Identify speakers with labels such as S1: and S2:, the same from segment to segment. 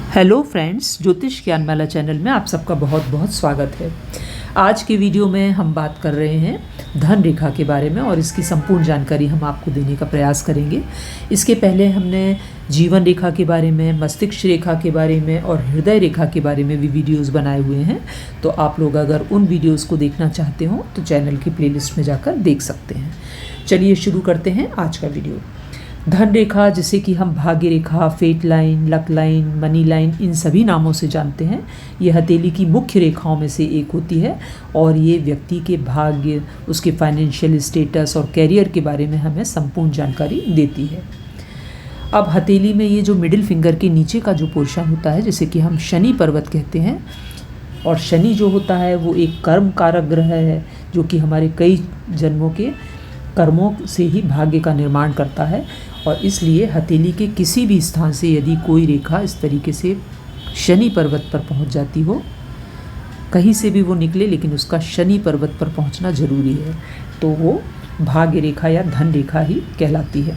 S1: Hello friends, ज्योतिष ज्ञानमाला channel में आप सबका बहुत बहुत स्वागत है। आज के वीडियो में हम बात कर रहे हैं धन रेखा के बारे में और इसकी संपूर्ण जानकारी हम आपको देने का प्रयास करेंगे। इसके पहले हमने जीवन रेखा के बारे में, मस्तिष्क रेखा के बारे में और हृदय रेखा के बारे में भी वीडियोस बनाए हुए हैं। तो आप लोग अगर उन वीडियोस को देखना चाहते हो तो चैनल की प्लेलिस्ट में जाकर देख सकते हैं। चलिए शुरू करते हैं आज का वीडियो। धन रेखा, जिसे कि हम भाग्य रेखा, fate line, luck line, money line, इन सभी नामों से जानते हैं, यह हथेली की मुख्य रेखाओं में से एक होती है और ये व्यक्ति के भाग्य, उसके फाइनेंशियल स्टेटस और कैरियर के बारे में हमें संपूर्ण जानकारी देती है। अब हथेली में ये जो मिडिल फिंगर के नीचे का जो पोर्शन होता है, जिसे कि हम शनि पर्वत कहते हैं, और शनि जो होता है वो एक कर्म कारक ग्रह है, जो कि हमारे कई जन्मों के कर्मों से ही भाग्य का निर्माण करता है। और इसलिए हथेली के किसी भी स्थान से यदि कोई रेखा इस तरीके से शनि पर्वत पर पहुंच जाती हो, कहीं से भी वो निकले लेकिन उसका शनि पर्वत पर पहुंचना जरूरी है, तो वो भाग्य रेखा या धन रेखा ही कहलाती है।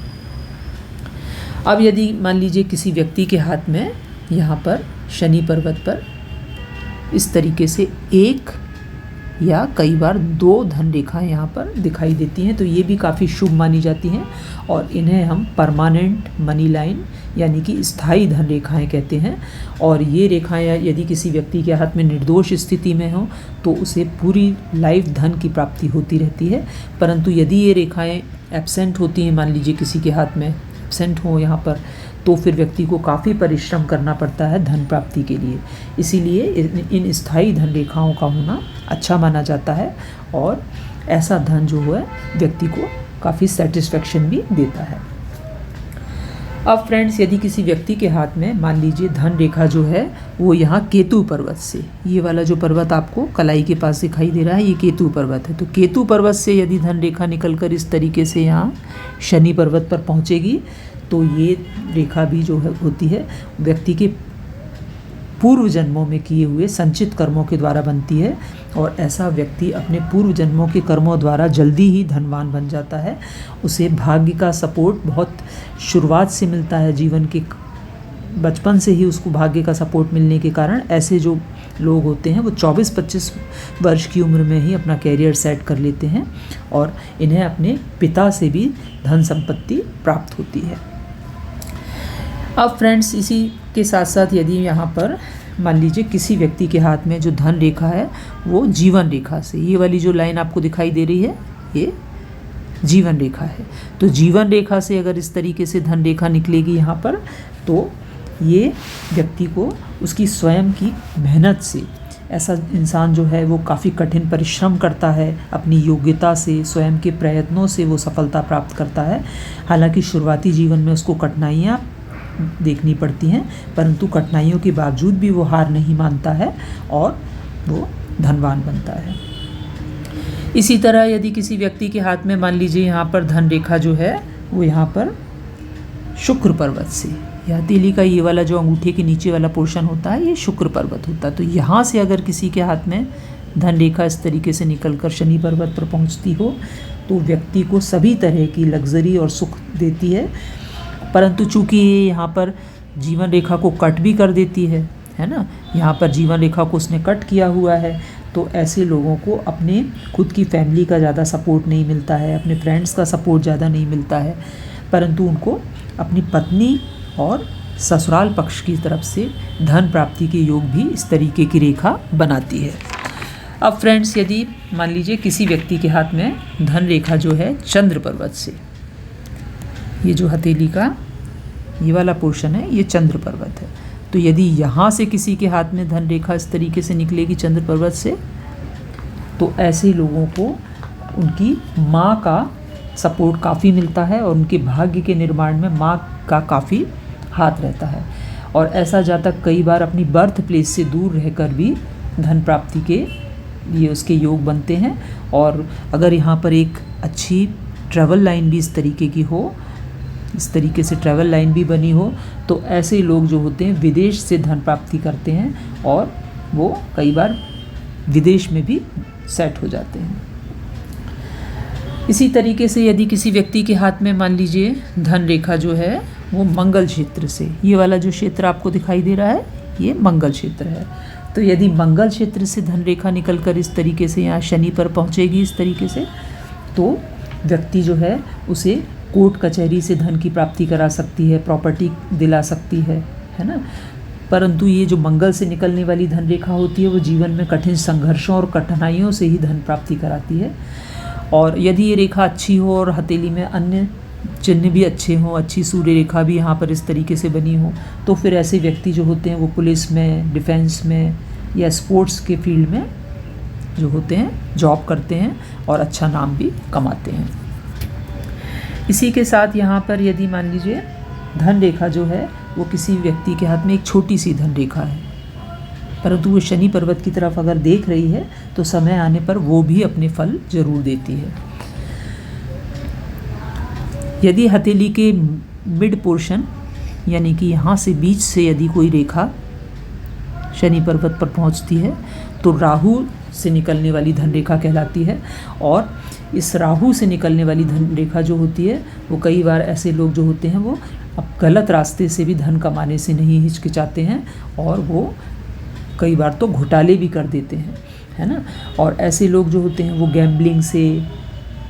S1: अब यदि मान लीजिए किसी व्यक्ति के हाथ में यहाँ पर शनि पर्वत पर इस तरीके से एक या कई बार दो धन रेखाएं यहाँ पर दिखाई देती हैं, तो ये भी काफ़ी शुभ मानी जाती हैं और इन्हें हम परमानेंट मनी लाइन यानी कि स्थायी धन रेखाएं कहते हैं। और ये रेखाएं यदि किसी व्यक्ति के हाथ में निर्दोष स्थिति में हो तो उसे पूरी लाइफ धन की प्राप्ति होती रहती है। परंतु यदि ये रेखाएं एब्सेंट होती हैं, मान लीजिए किसी के हाथ में एब्सेंट हो यहाँ पर, तो फिर व्यक्ति को काफ़ी परिश्रम करना पड़ता है धन प्राप्ति के लिए। इसीलिए इन स्थायी धन रेखाओं का होना अच्छा माना जाता है और ऐसा धन जो है व्यक्ति को काफ़ी सेटिस्फेक्शन भी देता है। अब फ्रेंड्स, यदि किसी व्यक्ति के हाथ में मान लीजिए धन रेखा जो है वो यहाँ केतु पर्वत से, ये वाला जो पर्वत आपको कलाई के पास दिखाई दे रहा है, ये केतु पर्वत है, तो केतु पर्वत से यदि धन रेखा निकलकर इस तरीके से यहाँ शनि पर्वत पर पहुँचेगी, तो ये रेखा भी जो है होती है व्यक्ति के पूर्व जन्मों में किए हुए संचित कर्मों के द्वारा बनती है। और ऐसा व्यक्ति अपने पूर्व जन्मों के कर्मों द्वारा जल्दी ही धनवान बन जाता है। उसे भाग्य का सपोर्ट बहुत शुरुआत से मिलता है, जीवन के बचपन से ही उसको भाग्य का सपोर्ट मिलने के कारण ऐसे जो लोग होते हैं वो 24-25 वर्ष की उम्र में ही अपना कैरियर सेट कर लेते हैं और इन्हें अपने पिता से भी धन संपत्ति प्राप्त होती है। अब फ्रेंड्स, इसी के साथ साथ यदि यहाँ पर मान लीजिए किसी व्यक्ति के हाथ में जो धन रेखा है वो जीवन रेखा से, ये वाली जो लाइन आपको दिखाई दे रही है ये जीवन रेखा है, तो जीवन रेखा से अगर इस तरीके से धन रेखा निकलेगी यहाँ पर, तो ये व्यक्ति को उसकी स्वयं की मेहनत से, ऐसा इंसान जो है वो काफ़ी कठिन परिश्रम करता है, अपनी योग्यता से, स्वयं के प्रयत्नों से वो सफलता प्राप्त करता है। हालांकि शुरुआती जीवन में उसको कठिनाइयाँ देखनी पड़ती हैं, परंतु कठिनाइयों के बावजूद भी वो हार नहीं मानता है और वो धनवान बनता है। इसी तरह यदि किसी व्यक्ति के हाथ में मान लीजिए यहाँ पर धन रेखा जो है वो यहाँ पर शुक्र पर्वत से, यह हथेली का ये वाला जो अंगूठे के नीचे वाला पोर्शन होता है ये शुक्र पर्वत होता है, तो यहाँ से अगर किसी के हाथ में धन रेखा इस तरीके से निकलकर शनि पर्वत पर पहुँचती हो तो व्यक्ति को सभी तरह की लग्जरी और सुख देती है। परंतु चूंकि ये यहाँ पर जीवन रेखा को कट भी कर देती है ना, यहाँ पर जीवन रेखा को उसने कट किया हुआ है, तो ऐसे लोगों को अपने खुद की फैमिली का ज़्यादा सपोर्ट नहीं मिलता है, अपने फ्रेंड्स का सपोर्ट ज़्यादा नहीं मिलता है, परंतु उनको अपनी पत्नी और ससुराल पक्ष की तरफ से धन प्राप्ति के योग भी इस तरीके की रेखा बनाती है। अब फ्रेंड्स, यदि मान लीजिए किसी व्यक्ति के हाथ में धन रेखा जो है चंद्र पर्वत से, ये जो हथेली का ये वाला पोर्शन है ये चंद्र पर्वत है, तो यदि यहाँ से किसी के हाथ में धन रेखा इस तरीके से निकलेगी चंद्र पर्वत से, तो ऐसे लोगों को उनकी माँ का सपोर्ट काफ़ी मिलता है और उनके भाग्य के निर्माण में माँ का काफ़ी हाथ रहता है। और ऐसा जातक कई बार अपनी बर्थ प्लेस से दूर रहकर भी धन प्राप्ति के लिए उसके योग बनते हैं। और अगर यहाँ पर एक अच्छी ट्रैवल लाइन भी इस तरीके की हो, इस तरीके से ट्रैवल लाइन भी बनी हो, तो ऐसे लोग जो होते हैं विदेश से धन प्राप्ति करते हैं और वो कई बार विदेश में भी सेट हो जाते हैं। इसी तरीके से यदि किसी व्यक्ति के हाथ में मान लीजिए धन रेखा जो है वो मंगल क्षेत्र से, ये वाला जो क्षेत्र आपको दिखाई दे रहा है ये मंगल क्षेत्र है। तो यदि मंगल क्षेत्र से धन रेखा निकल कर इस तरीके से यहाँ शनि पर पहुँचेगी इस तरीके से, तो व्यक्ति जो है उसे कोर्ट कचहरी से धन की प्राप्ति करा सकती है, प्रॉपर्टी दिला सकती है ना। परंतु ये जो मंगल से निकलने वाली धन रेखा होती है वो जीवन में कठिन संघर्षों और कठिनाइयों से ही धन प्राप्ति कराती है। और यदि ये रेखा अच्छी हो और हथेली में अन्य चिन्ह भी अच्छे हों, अच्छी सूर्य रेखा भी यहाँ पर इस तरीके से बनी हो, तो फिर ऐसे व्यक्ति जो होते हैं वो पुलिस में, डिफेंस में या स्पोर्ट्स के फील्ड में जो होते हैं जॉब करते हैं और अच्छा नाम भी कमाते हैं। इसी के साथ यहाँ पर यदि मान लीजिए धन रेखा जो है वो किसी व्यक्ति के हाथ में एक छोटी सी धन रेखा है, परंतु वो शनि पर्वत की तरफ अगर देख रही है तो समय आने पर वो भी अपने फल जरूर देती है। यदि हथेली के मिड पोर्शन यानी कि यहाँ से बीच से यदि कोई रेखा शनि पर्वत पर पहुँचती है तो राहु से निकलने वाली धन रेखा कहलाती है। और इस राहु से निकलने वाली धन रेखा जो होती है वो कई बार ऐसे लोग जो होते हैं वो अब गलत रास्ते से भी धन कमाने से नहीं हिचकिचाते हैं और वो कई बार तो घोटाले भी कर देते हैं, है ना। और ऐसे लोग जो होते हैं वो गैम्बलिंग से,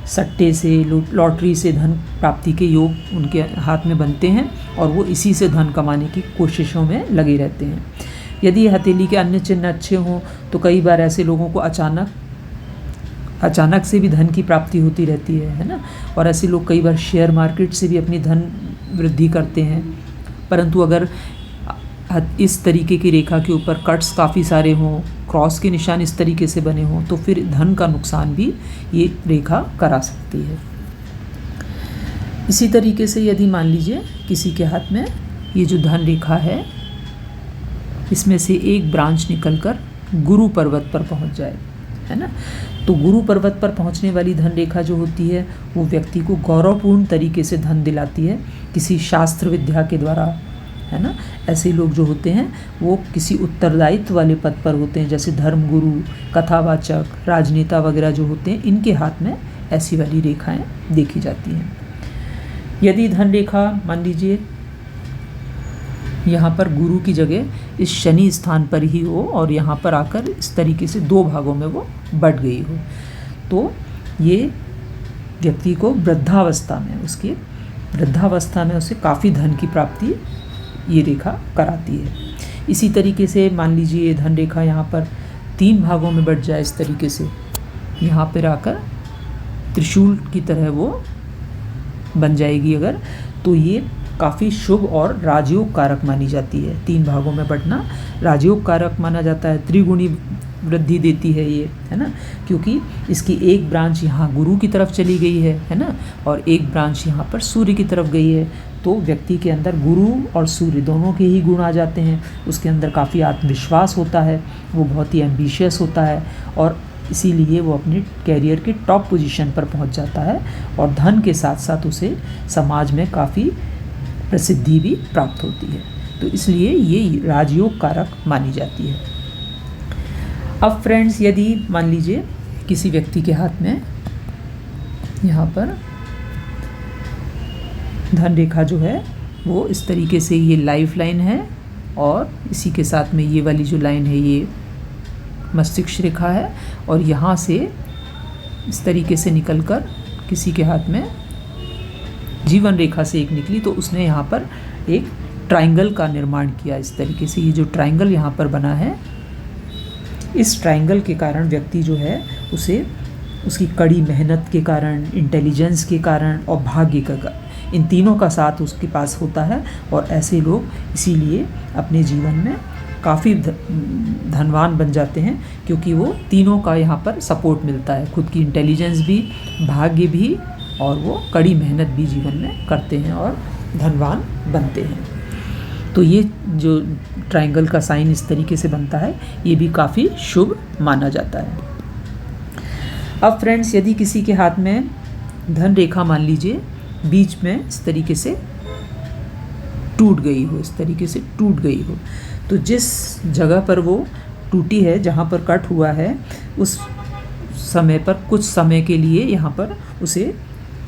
S1: सट्टे से, लॉटरी से धन प्राप्ति के योग उनके हाथ में बनते हैं और वो इसी से धन कमाने की कोशिशों में लगे रहते हैं। यदि हथेली के अन्य चिन्ह अच्छे हों तो कई बार ऐसे लोगों को अचानक से भी धन की प्राप्ति होती रहती है ना। और ऐसे लोग कई बार शेयर मार्केट से भी अपनी धन वृद्धि करते हैं। परंतु अगर इस तरीके की रेखा के ऊपर कट्स काफ़ी सारे हों, क्रॉस के निशान इस तरीके से बने हों, तो फिर धन का नुकसान भी ये रेखा करा सकती है। इसी तरीके से यदि मान लीजिए किसी के हाथ में ये जो धन रेखा है इसमें से एक ब्रांच निकलकर गुरु पर्वत पर पहुंच जाए, है ना, तो गुरु पर्वत पर पहुंचने वाली धन रेखा जो होती है वो व्यक्ति को गौरवपूर्ण तरीके से धन दिलाती है किसी शास्त्र विद्या के द्वारा, है ना। ऐसे लोग जो होते हैं वो किसी उत्तरदायित्व वाले पद पर होते हैं, जैसे धर्मगुरु, कथावाचक, राजनेता वगैरह जो होते हैं, इनके हाथ में ऐसी वाली रेखाएं देखी जाती हैं। यदि धन रेखा मान लीजिए यहाँ पर गुरु की जगह इस शनि स्थान पर ही हो और यहाँ पर आकर इस तरीके से दो भागों में वो बट गई हो, तो ये व्यक्ति को वृद्धावस्था में उसे काफ़ी धन की प्राप्ति ये रेखा कराती है। इसी तरीके से मान लीजिए ये धन रेखा यहाँ पर 3 भागों में बट जाए इस तरीके से, यहाँ पर आकर त्रिशूल की तरह वो बन जाएगी अगर, तो ये काफ़ी शुभ और राजयोग कारक मानी जाती है। 3 भागों में बंटना राजयोग कारक माना जाता है, त्रिगुणी वृद्धि देती है ये, है ना, क्योंकि इसकी एक ब्रांच यहाँ गुरु की तरफ चली गई है ना, और एक ब्रांच यहाँ पर सूर्य की तरफ गई है। तो व्यक्ति के अंदर गुरु और सूर्य दोनों के ही गुण आ जाते हैं। उसके अंदर काफ़ी आत्मविश्वास होता है, वो बहुत ही एम्बिशियस होता है और इसीलिए वो अपने कैरियर के टॉप पोजीशन पर पहुंच जाता है और धन के साथ साथ उसे समाज में काफ़ी प्रसिद्धि भी प्राप्त होती है। तो इसलिए ये राजयोग कारक मानी जाती है। अब फ्रेंड्स, यदि मान लीजिए किसी व्यक्ति के हाथ में यहाँ पर धन रेखा जो है वो इस तरीके से ये लाइफ लाइन है और इसी के साथ में ये वाली जो लाइन है ये मस्तिष्क रेखा है और यहाँ से इस तरीके से निकलकर किसी के हाथ में जीवन रेखा से एक निकली, तो उसने यहाँ पर एक ट्रायंगल का निर्माण किया। इस तरीके से ये जो ट्रायंगल यहाँ पर बना है, इस ट्रायंगल के कारण व्यक्ति जो है उसे उसकी कड़ी मेहनत के कारण, इंटेलिजेंस के कारण और भाग्य का, इन तीनों का साथ उसके पास होता है और ऐसे लोग इसीलिए अपने जीवन में काफ़ी धनवान बन जाते हैं, क्योंकि वो तीनों का यहाँ पर सपोर्ट मिलता है, खुद की इंटेलिजेंस भी, भाग्य भी और वो कड़ी मेहनत भी जीवन में करते हैं और धनवान बनते हैं। तो ये जो ट्रायंगल का साइन इस तरीके से बनता है, ये भी काफ़ी शुभ माना जाता है। अब फ्रेंड्स, यदि किसी के हाथ में धन रेखा मान लीजिए बीच में इस तरीके से टूट गई हो, इस तरीके से टूट गई हो, तो जिस जगह पर वो टूटी है, जहाँ पर कट हुआ है, उस समय पर कुछ समय के लिए यहाँ पर उसे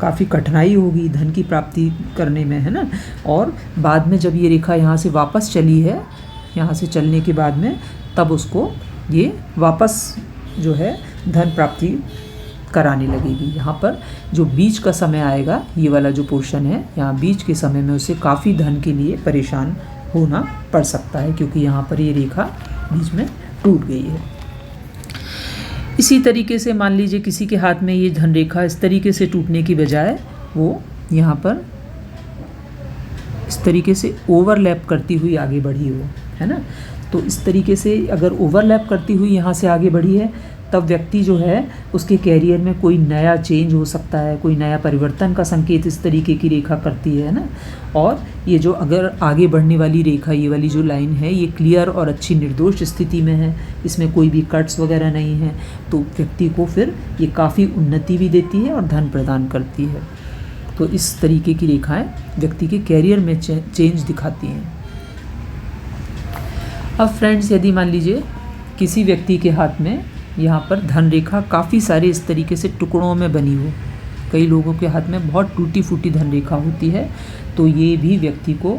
S1: काफ़ी कठिनाई होगी धन की प्राप्ति करने में, है ना। और बाद में जब ये रेखा यहाँ से वापस चली है यहाँ से चलने के बाद में तब उसको ये वापस जो है धन प्राप्ति कराने लगेगी। यहाँ पर जो बीच का समय आएगा, ये वाला जो पोर्शन है, यहाँ बीच के समय में उसे काफ़ी धन के लिए परेशान होना पड़ सकता है, क्योंकि यहाँ पर ये रेखा बीच में टूट गई है। इसी तरीके से मान लीजिए किसी के हाथ में ये धन रेखा इस तरीके से टूटने की बजाय वो यहाँ पर इस तरीके से ओवरलैप करती हुई आगे बढ़ी हो, है ना। तो इस तरीके से अगर ओवरलैप करती हुई यहाँ से आगे बढ़ी है, तब व्यक्ति जो है उसके कैरियर में कोई नया चेंज हो सकता है, कोई नया परिवर्तन का संकेत इस तरीके की रेखा करती है ना। और ये जो अगर आगे बढ़ने वाली रेखा, ये वाली जो लाइन है, ये क्लियर और अच्छी निर्दोष स्थिति में है, इसमें कोई भी कट्स वगैरह नहीं है, तो व्यक्ति को फिर ये काफ़ी उन्नति भी देती है और धन प्रदान करती है। तो इस तरीके की रेखाएं व्यक्ति के कैरियर में चेंज दिखाती हैं। अब फ्रेंड्स, यदि मान लीजिए किसी व्यक्ति के हाथ में यहाँ पर धन रेखा काफ़ी सारे इस तरीके से टुकड़ों में बनी हो, कई लोगों के हाथ में बहुत टूटी फूटी धन रेखा होती है, तो ये भी व्यक्ति को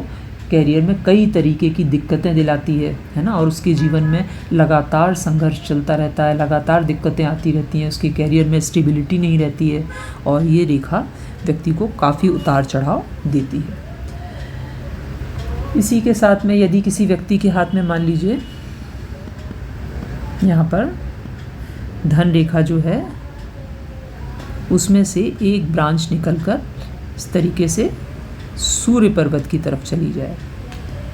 S1: कैरियर में कई तरीके की दिक्कतें दिलाती है ना। और उसके जीवन में लगातार संघर्ष चलता रहता है, लगातार दिक्कतें आती रहती हैं, उसके कैरियर में स्टेबिलिटी नहीं रहती है, और ये रेखा व्यक्ति को काफ़ी उतार चढ़ाव देती है। इसी के साथ में यदि किसी व्यक्ति के हाथ में मान लीजिए यहाँ पर धन रेखा जो है उसमें से एक ब्रांच निकलकर इस तरीके से सूर्य पर्वत की तरफ चली जाए।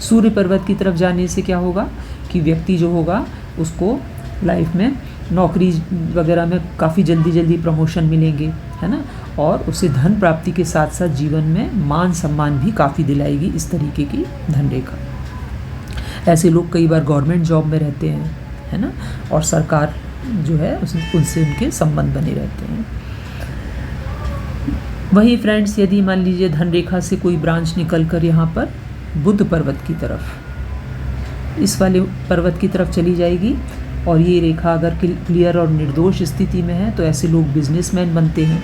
S1: सूर्य पर्वत की तरफ जाने से क्या होगा कि व्यक्ति जो होगा उसको लाइफ में नौकरी वगैरह में काफ़ी जल्दी प्रमोशन मिलेंगे, है ना। और उसे धन प्राप्ति के साथ साथ जीवन में मान सम्मान भी काफ़ी दिलाएगी इस तरीके की धन रेखा। ऐसे लोग कई बार गवर्नमेंट जॉब में रहते हैं, है ना, और सरकार जो है उनसे उनके संबंध बने रहते हैं। वहीं फ्रेंड्स, यदि मान लीजिए धन रेखा से कोई ब्रांच निकलकर यहाँ पर बुध पर्वत की तरफ, इस वाले पर्वत की तरफ चली जाएगी, और ये रेखा अगर क्लियर और निर्दोष स्थिति में है, तो ऐसे लोग बिजनेसमैन बनते हैं,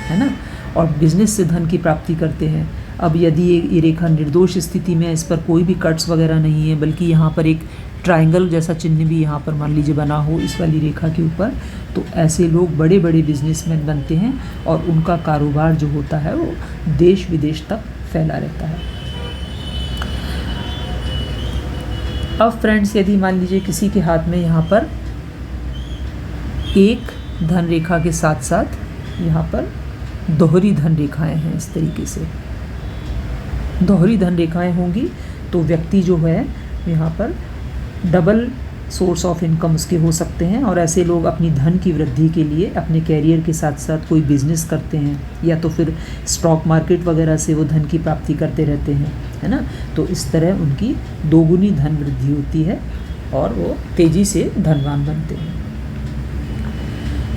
S1: है ना, और बिजनेस से धन की प्राप्ति करते हैं। अब यदि ये रेखा निर्दोष स्थिति में है, इस पर कोई भी कट्स वगैरह नहीं है, बल्कि यहाँ पर एक ट्रायंगल जैसा चिन्ह भी यहाँ पर मान लीजिए बना हो इस वाली रेखा के ऊपर, तो ऐसे लोग बड़े बड़े बिजनेसमैन बनते हैं, और उनका कारोबार जो होता है वो देश विदेश तक फैला रहता है। अब फ्रेंड्स, यदि मान लीजिए किसी के हाथ में यहाँ पर एक धन रेखा के साथ साथ यहाँ पर दोहरी धन रेखाएं हैं, इस तरीके से दोहरी धन रेखाएं होंगी, तो व्यक्ति जो है यहाँ पर डबल सोर्स ऑफ इनकम उसके हो सकते हैं। और ऐसे लोग अपनी धन की वृद्धि के लिए अपने कैरियर के साथ साथ कोई बिजनेस करते हैं, या तो फिर स्टॉक मार्केट वगैरह से वो धन की प्राप्ति करते रहते हैं, है ना। तो इस तरह उनकी दोगुनी धन वृद्धि होती है और वो तेज़ी से धनवान बनते हैं।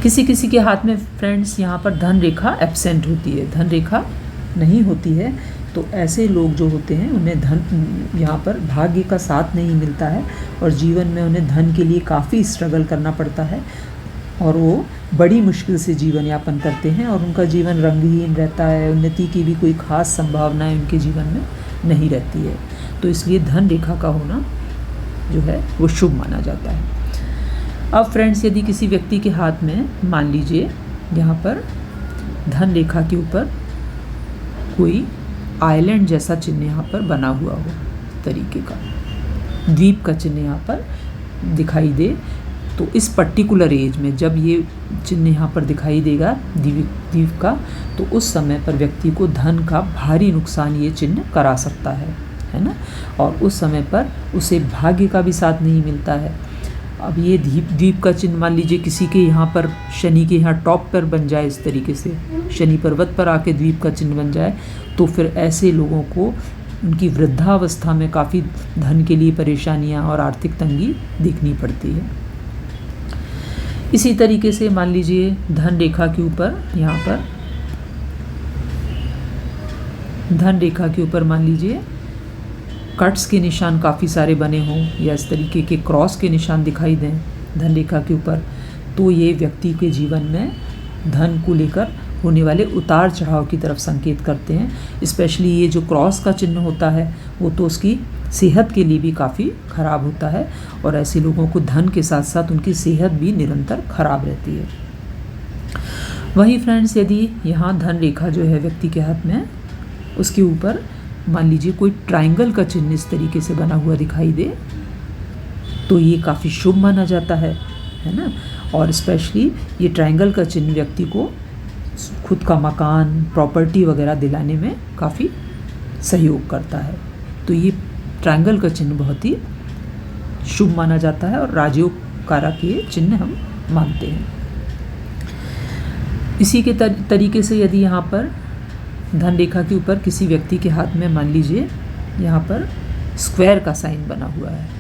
S1: किसी किसी के हाथ में फ्रेंड्स यहाँ पर धन रेखा एब्सेंट होती है, धन रेखा नहीं होती है, तो ऐसे लोग जो होते हैं उन्हें धन यहाँ पर भाग्य का साथ नहीं मिलता है, और जीवन में उन्हें धन के लिए काफ़ी स्ट्रगल करना पड़ता है, और वो बड़ी मुश्किल से जीवन यापन करते हैं, और उनका जीवन रंगहीन रहता है, उन्नति की भी कोई ख़ास संभावनाएं उनके जीवन में नहीं रहती है। तो इसलिए धन रेखा का होना जो है वो शुभ माना जाता है। अब फ्रेंड्स, यदि किसी व्यक्ति के हाथ में मान लीजिए यहाँ पर धन रेखा के ऊपर कोई आइलैंड जैसा चिन्ह यहाँ पर बना हुआ हो, तरीके का द्वीप का चिन्ह यहाँ पर दिखाई दे, तो इस पर्टिकुलर एज में जब ये चिन्ह यहाँ पर दिखाई देगा द्वीप का, तो उस समय पर व्यक्ति को धन का भारी नुकसान ये चिन्ह करा सकता है ना। और उस समय पर उसे भाग्य का भी साथ नहीं मिलता है। अब ये द्वीप का चिन्ह मान लीजिए किसी के यहाँ पर शनि के यहाँ टॉप पर बन जाए, इस तरीके से शनि पर्वत पर आके द्वीप का चिन्ह बन जाए, तो फिर ऐसे लोगों को उनकी वृद्धावस्था में काफ़ी धन के लिए परेशानियाँ और आर्थिक तंगी देखनी पड़ती है। इसी तरीके से मान लीजिए धन रेखा के ऊपर यहाँ पर धन रेखा के ऊपर मान लीजिए कट्स के निशान काफ़ी सारे बने हों, या इस तरीके के क्रॉस के निशान दिखाई दें धन रेखा के ऊपर, तो ये व्यक्ति के जीवन में धन को लेकर होने वाले उतार चढ़ाव की तरफ संकेत करते हैं। स्पेशली ये जो क्रॉस का चिन्ह होता है वो तो उसकी सेहत के लिए भी काफ़ी ख़राब होता है और ऐसे लोगों को धन के साथ साथ उनकी सेहत भी निरंतर ख़राब रहती है। वहीं फ्रेंड्स, यदि यहाँ धन रेखा जो है व्यक्ति के हाथ में, उसके ऊपर मान लीजिए कोई ट्रायंगल का चिन्ह इस तरीके से बना हुआ दिखाई दे तो ये काफ़ी शुभ माना जाता है ना। और स्पेशली ये ट्रायंगल का चिन्ह व्यक्ति को खुद का मकान, प्रॉपर्टी वगैरह दिलाने में काफ़ी सहयोग करता है। तो ये ट्रायंगल का चिन्ह बहुत ही शुभ माना जाता है और राजयोग कारक ये चिन्ह हम मानते हैं। इसी के तरीके से यदि यहाँ पर धन रेखा के ऊपर किसी व्यक्ति के हाथ में मान लीजिए यहाँ पर स्क्वायर का साइन बना हुआ है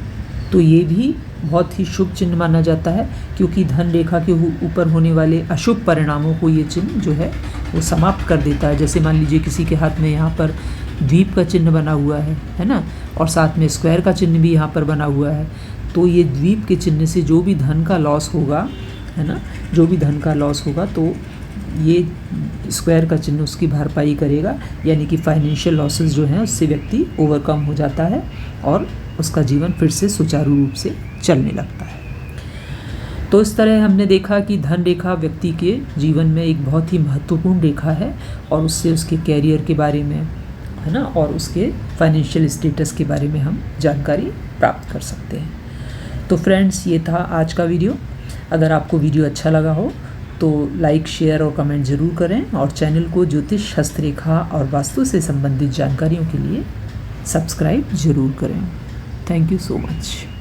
S1: तो ये भी बहुत ही शुभ चिन्ह माना जाता है, क्योंकि धन रेखा के ऊपर होने वाले अशुभ परिणामों को ये चिन्ह जो है वो समाप्त कर देता है। जैसे मान लीजिए किसी के हाथ में यहाँ पर द्वीप का चिन्ह बना हुआ है ना, और साथ में स्क्वायर का चिन्ह भी यहाँ पर बना हुआ है, तो ये द्वीप के चिन्ह से जो भी धन का लॉस होगा, है ना, जो भी धन का लॉस होगा तो ये स्क्वायर का चिन्ह उसकी भरपाई करेगा, यानी कि फाइनेंशियल लॉसेस जो हैं उससे व्यक्ति ओवरकम हो जाता है और उसका जीवन फिर से सुचारू रूप से चलने लगता है। तो इस तरह हमने देखा कि धन रेखा व्यक्ति के जीवन में एक बहुत ही महत्वपूर्ण रेखा है और उससे उसके कैरियर के बारे में, है ना, और उसके फाइनेंशियल स्टेटस के बारे में हम जानकारी प्राप्त कर सकते हैं। तो फ्रेंड्स, ये था आज का वीडियो। अगर आपको वीडियो अच्छा लगा हो तो लाइक, शेयर और कमेंट ज़रूर करें और चैनल को ज्योतिष, हस्तरेखा और वास्तु से संबंधित जानकारियों के लिए सब्सक्राइब ज़रूर करें। Thank you so much.